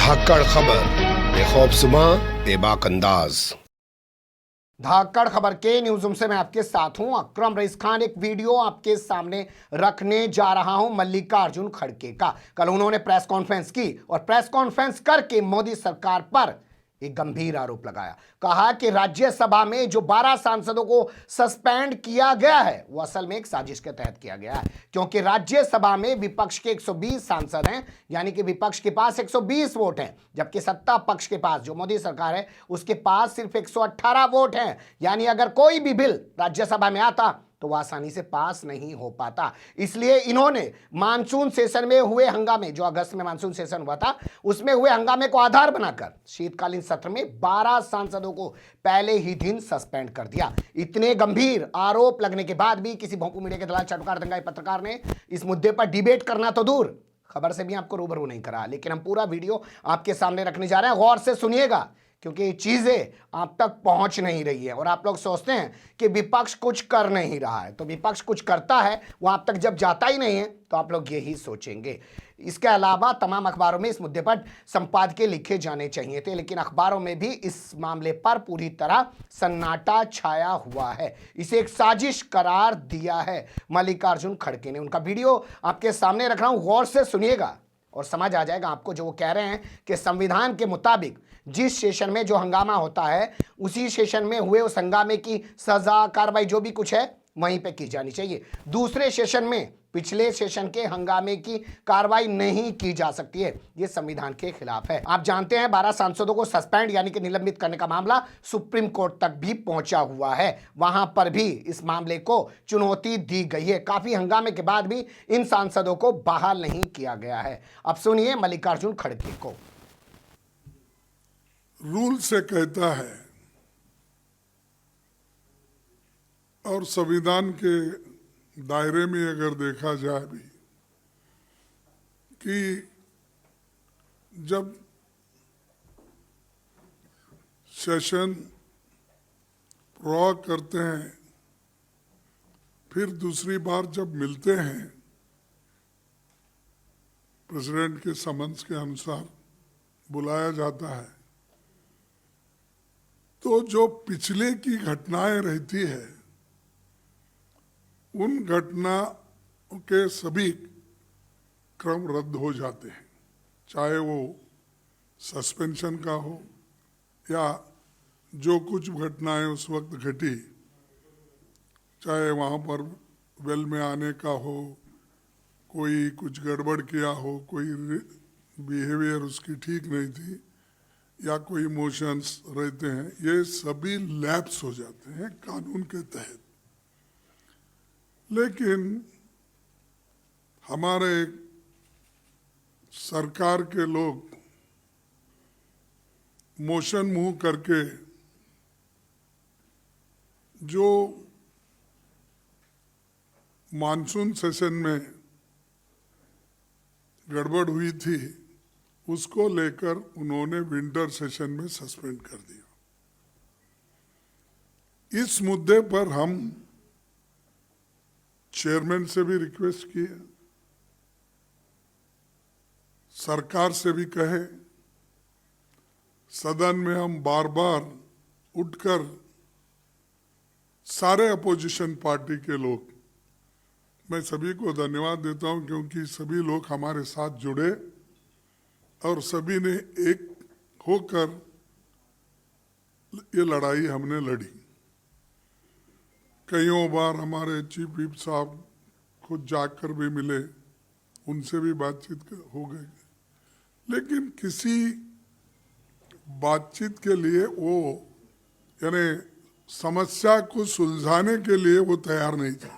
धाकड़ खबर बेखौफजुमा बेबाक अंदाज। धाकड़ खबर के न्यूज़ रूम से मैं आपके साथ हूं अकरम रईस खान। एक वीडियो आपके सामने रखने जा रहा हूं मल्लिकार्जुन खड़गे का। कल उन्होंने प्रेस कॉन्फ्रेंस की और प्रेस कॉन्फ्रेंस करके मोदी सरकार पर एक गंभीर आरोप लगाया। कहा कि राज्यसभा में जो 12 सांसदों को सस्पेंड किया गया है वो असल में एक साजिश के तहत किया गया है, क्योंकि राज्यसभा में विपक्ष के 120 सांसद हैं, यानी कि विपक्ष के पास 120 वोट हैं, जबकि सत्ता पक्ष के पास जो मोदी सरकार है उसके पास सिर्फ 118 वोट हैं। यानी अगर कोई भी बिल राज्यसभा में आता तो वह आसानी से पास नहीं हो पाता। इसलिए इन्होंने मानसून सेशन में हुए हंगामे, जो अगस्त में मानसून सेशन हुआ था, उसमें हुए हंगामे को आधार बनाकर शीतकालीन सत्र में 12 सांसदों को पहले ही दिन सस्पेंड कर दिया। इतने गंभीर आरोप लगने के बाद भी किसी भोंपू मीडिया के दलाल चटकार दंगाई पत्रकार ने इस मुद्दे पर डिबेट करना तो दूर, खबर से भी आपको रूबरू नहीं करा। लेकिन हम पूरा वीडियो आपके सामने रखने जा रहे हैं, गौर से सुनिएगा, क्योंकि ये चीजें आप तक पहुंच नहीं रही है और आप लोग सोचते हैं कि विपक्ष कुछ कर नहीं रहा है। तो विपक्ष कुछ करता है, वो आप तक जब जाता ही नहीं है तो आप लोग यही सोचेंगे। इसके अलावा तमाम अखबारों में इस मुद्दे पर संपादकीय लिखे जाने चाहिए थे, लेकिन अखबारों में भी इस मामले पर पूरी तरह सन्नाटा छाया हुआ है। इसे एक साजिश करार दिया है मल्लिकार्जुन खड़गे ने। उनका वीडियो आपके सामने रख रहा हूं, गौर से सुनिएगा और समझ आ जाएगा आपको। जो वो कह रहे हैं कि संविधान के मुताबिक जिस सेशन में जो हंगामा होता है उसी सेशन में हुए उस हंगामे की सजा कार्रवाई जो भी कुछ है वहीं पे की जानी चाहिए। दूसरे सेशन में पिछले सेशन के हंगामे की कार्रवाई नहीं की जा सकती है, ये संविधान के खिलाफ है। आप जानते हैं 12 सांसदों को सस्पेंड यानी कि निलंबित करने का मामला सुप्रीम कोर्ट तक भी पहुंचा हुआ है। वहां पर भी इस मामले को चुनौती दी गई है। काफी हंगामे के बाद भी इन सांसदों को बहाल नहीं किया गया है। अब सुनिए मल्लिकार्जुन खड़गे को। रूल से कहता है और संविधान के दायरे में अगर देखा जाए भी कि जब सेशन प्रोलॉग करते हैं फिर दूसरी बार जब मिलते हैं प्रेसिडेंट के समन्स के अनुसार बुलाया जाता है, तो जो पिछले की घटनाएं रहती है उन घटनाओं के सभी क्रम रद्द हो जाते हैं, चाहे वो सस्पेंशन का हो या जो कुछ घटनाएं उस वक्त घटी, चाहे वहाँ पर वेल में आने का हो, कोई कुछ गड़बड़ किया हो, कोई बिहेवियर उसकी ठीक नहीं थी या कोई इमोशंस रहते हैं, ये सभी लैप्स हो जाते हैं कानून के तहत। लेकिन हमारे सरकार के लोग मोशन मूव करके जो मानसून सेशन में गड़बड़ हुई थी उसको लेकर उन्होंने विंटर सेशन में सस्पेंड कर दिया। इस मुद्दे पर हम चेयरमैन से भी रिक्वेस्ट किए, सरकार से भी कहे, सदन में हम बार बार उठकर सारे अपोजिशन पार्टी के लोग, मैं सभी को धन्यवाद देता हूं क्योंकि सभी लोग हमारे साथ जुड़े और सभी ने एक होकर ये लड़ाई हमने लड़ी। कईयों बार हमारे चीफ व्हिप साहब खुद जाकर भी मिले, उनसे भी बातचीत हो गई, लेकिन किसी बातचीत के लिए वो यानी समस्या को सुलझाने के लिए वो तैयार नहीं था।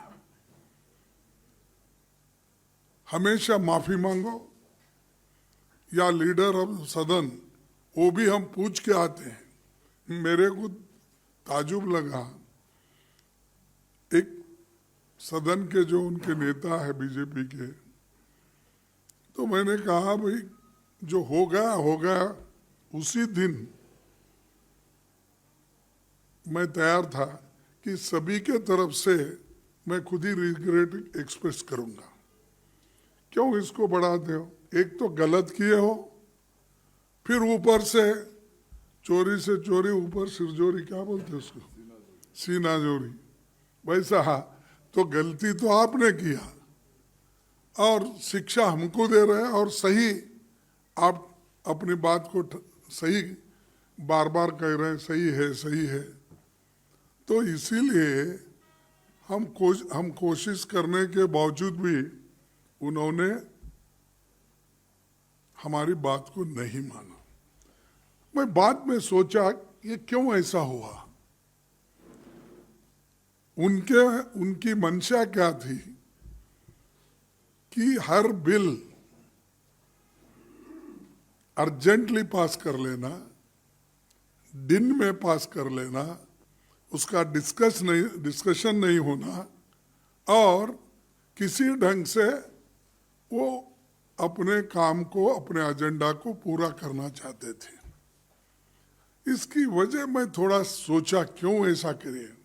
हमेशा माफी मांगो या लीडर ऑफ सदन, वो भी हम पूछ के आते हैं। मेरे को ताजुब लगा, एक सदन के जो उनके नेता है बीजेपी के, तो मैंने कहा भाई जो हो गया उसी दिन मैं तैयार था कि सभी के तरफ से मैं खुद ही रिग्रेट एक्सप्रेस करूंगा। क्यों इसको बढ़ाते हो? एक तो गलत किए हो फिर ऊपर से चोरी ऊपर सिरजोरी, क्या बोलते उसको, सीना जोरी, वैसा। तो गलती तो आपने किया और शिक्षा हमको दे रहे हैं, और सही आप अपनी बात को सही बार बार कह रहे हैं, सही है सही है। तो इसीलिए हम कोशिश करने के बावजूद भी उन्होंने हमारी बात को नहीं माना। मैं बाद में सोचा ये क्यों ऐसा हुआ। उनकी मंशा क्या थी कि हर बिल अर्जेंटली पास कर लेना, दिन में पास कर लेना, उसका डिस्कशन नहीं होना, और किसी ढंग से वो अपने काम को, अपने एजेंडा को पूरा करना चाहते थे। इसकी वजह मैं थोड़ा सोचा क्यों ऐसा करें।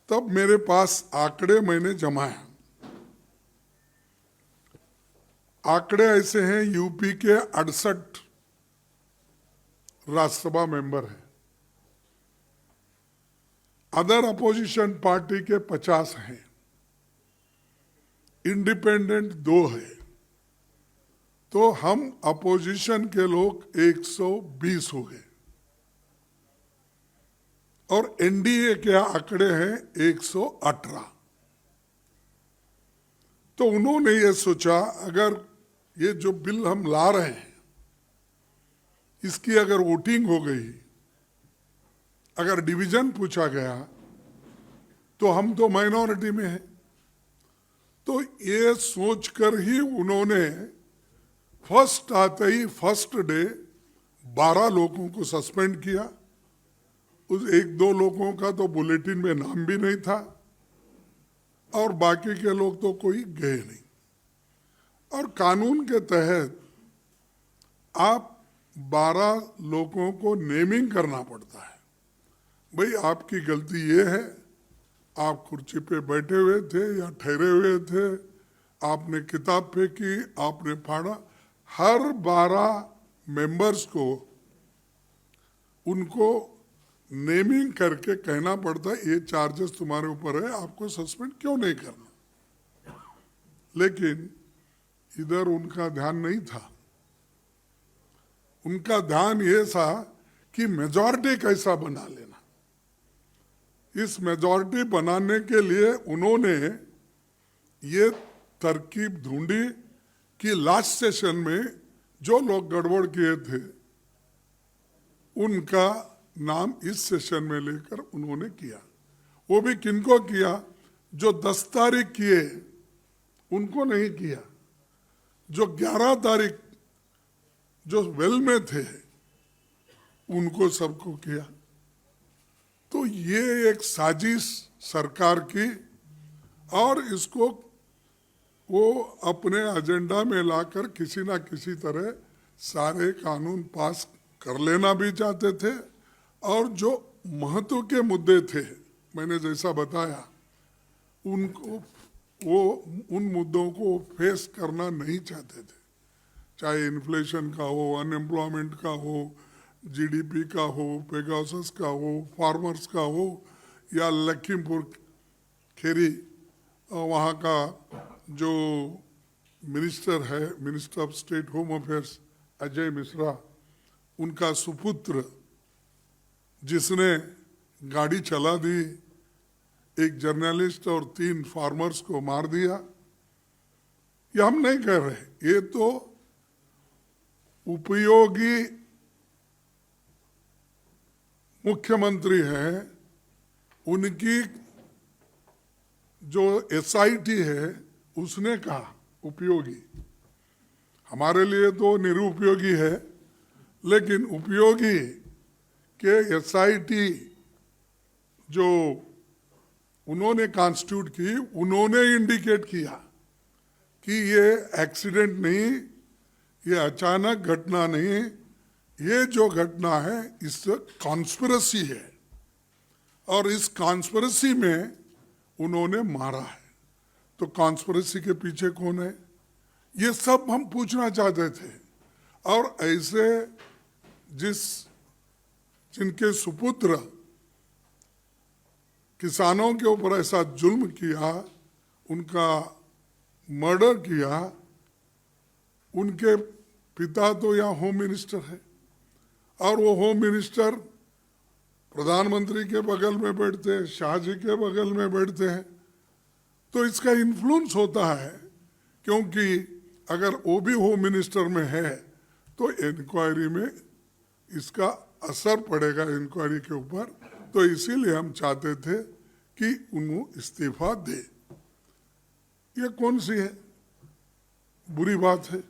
तब मेरे पास आंकड़े मैंने जमाए। आंकड़े ऐसे हैं, यूपी के 68 राज्यसभा मेंबर हैं, अदर अपोजिशन पार्टी के 50 हैं, इंडिपेंडेंट 2 है, तो हम अपोजिशन के लोग 120 हो गए, और एनडीए के आंकड़े हैं 118। तो उन्होंने ये सोचा अगर ये जो बिल हम ला रहे हैं इसकी अगर वोटिंग हो गई, अगर डिवीजन पूछा गया, तो हम तो माइनॉरिटी में हैं। तो ये सोचकर ही उन्होंने फर्स्ट आते ही फर्स्ट डे 12 लोगों को सस्पेंड किया। उस 1-2 लोगों का तो बुलेटिन में नाम भी नहीं था, और बाकी के लोग तो कोई गए नहीं। और कानून के तहत आप 12 लोगों को नेमिंग करना पड़ता है। भाई आपकी गलती ये है, आप कुर्सी पे बैठे हुए थे या ठहरे हुए थे, आपने किताब फेंकी, आपने फाड़ा। हर 12 मेंबर्स को उनको नेमिंग करके कहना पड़ता है ये चार्जेस तुम्हारे ऊपर है, आपको सस्पेंड क्यों नहीं करना। लेकिन इधर उनका ध्यान नहीं था। उनका ध्यान ये था कि मेजॉरिटी कैसा बना लेना। इस मेजॉरिटी बनाने के लिए उन्होंने ये तरकीब ढूंढी कि लास्ट सेशन में जो लोग गड़बड़ किए थे उनका नाम इस सेशन में लेकर उन्होंने किया। वो भी किनको किया, जो 10 तारीख किए उनको नहीं किया, जो 11 तारीख जो वेल में थे उनको सबको किया। तो ये एक साजिश सरकार की, और इसको वो अपने एजेंडा में लाकर किसी ना किसी तरह सारे कानून पास कर लेना भी चाहते थे, और जो महत्व के मुद्दे थे मैंने जैसा बताया उनको, वो उन मुद्दों को फेस करना नहीं चाहते थे। चाहे इन्फ्लेशन का हो, अनएम्प्लॉयमेंट का हो, जीडीपी का हो, पेगासस का हो, फार्मर्स का हो, या लखीमपुर खेरी वहाँ का जो मिनिस्टर है, minister of state home affairs Ajay Mishra, उनका सुपुत्र जिसने गाड़ी चला दी, एक जर्नलिस्ट और 3 फार्मर्स को मार दिया। ये हम नहीं कह रहे, ये तो उपयोगी मुख्यमंत्री हैं, उनकी जो एसआईटी है उसने कहा उपयोगी। हमारे लिए तो निरुपयोगी है, लेकिन उपयोगी के एसआईटी जो उन्होंने कॉन्स्टिट्यूट की, उन्होंने इंडिकेट किया कि ये एक्सीडेंट नहीं, ये अचानक घटना नहीं, ये जो घटना है इससे कॉन्स्पिरेसी है, और इस कॉन्स्पिरेसी में उन्होंने मारा है। तो कॉन्स्पिरेसी के पीछे कौन है, ये सब हम पूछना चाहते थे। और ऐसे जिनके सुपुत्र किसानों के ऊपर ऐसा जुल्म किया, उनका मर्डर किया, उनके पिता तो यहाँ होम मिनिस्टर है और वो होम मिनिस्टर प्रधानमंत्री के बगल में बैठते हैं, शाहजी के बगल में बैठते हैं। तो इसका इन्फ्लुएंस होता है, क्योंकि अगर वो भी होम मिनिस्टर में है तो इंक्वायरी में इसका असर पड़ेगा इंक्वायरी के ऊपर। तो इसीलिए हम चाहते थे कि उन्होंने इस्तीफा दे। ये कौन सी है बुरी बात है,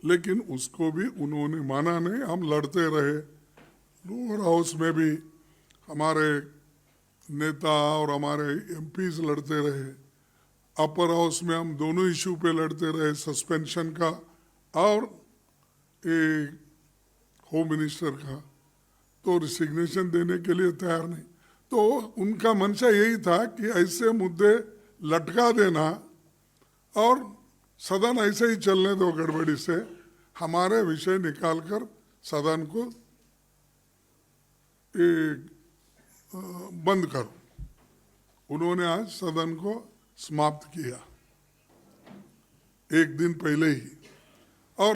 लेकिन उसको भी उन्होंने माना नहीं। हम लड़ते रहे, लोअर हाउस में भी हमारे नेता और हमारे एमपीज लड़ते रहे, अपर हाउस में हम दोनों इशू पे लड़ते रहे, सस्पेंशन का और होम मिनिस्टर का। तो रिसिग्नेशन देने के लिए तैयार नहीं। तो उनका मंशा यही था कि ऐसे मुद्दे लटका देना और सदन ऐसे ही चलने दो गड़बड़ी से, हमारे विषय निकालकर सदन को बंद करो। उन्होंने आज सदन को समाप्त किया एक दिन पहले ही। और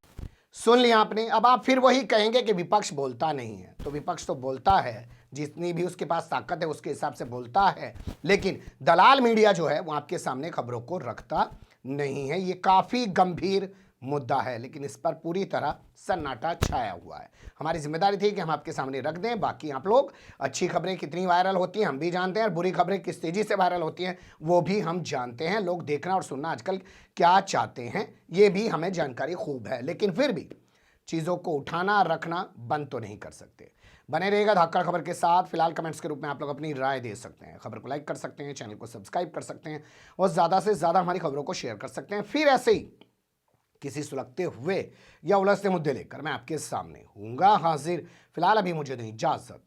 सुन लिया आपने। अब आप फिर वही कहेंगे कि विपक्ष बोलता नहीं है, तो विपक्ष तो बोलता है, जितनी भी उसके पास ताकत है उसके हिसाब से बोलता है, लेकिन दलाल मीडिया जो है वो आपके सामने खबरों को रखता नहीं है। ये काफ़ी गंभीर मुद्दा है, लेकिन इस पर पूरी तरह सन्नाटा छाया हुआ है। हमारी जिम्मेदारी थी कि हम आपके सामने रख दें। बाकी आप लोग अच्छी खबरें कितनी वायरल होती हैं हम भी जानते हैं, और बुरी खबरें किस तेज़ी से वायरल होती हैं वो भी हम जानते हैं। लोग देखना और सुनना आजकल क्या चाहते हैं ये भी हमें जानकारी खूब है, लेकिन फिर भी चीज़ों को उठाना रखना बंद तो नहीं कर सकते। बने रहेगा धाकड़ खबर के साथ। फिलहाल कमेंट्स के रूप में आप लोग अपनी राय दे सकते हैं, खबर को लाइक कर सकते हैं, चैनल को सब्सक्राइब कर सकते हैं और ज़्यादा से ज़्यादा हमारी खबरों को शेयर कर सकते हैं। फिर ऐसे ही किसी सुलगते हुए या उलझते मुद्दे लेकर मैं आपके सामने हूँगा हाजिर। फिलहाल अभी मुझे दें इजाज़त।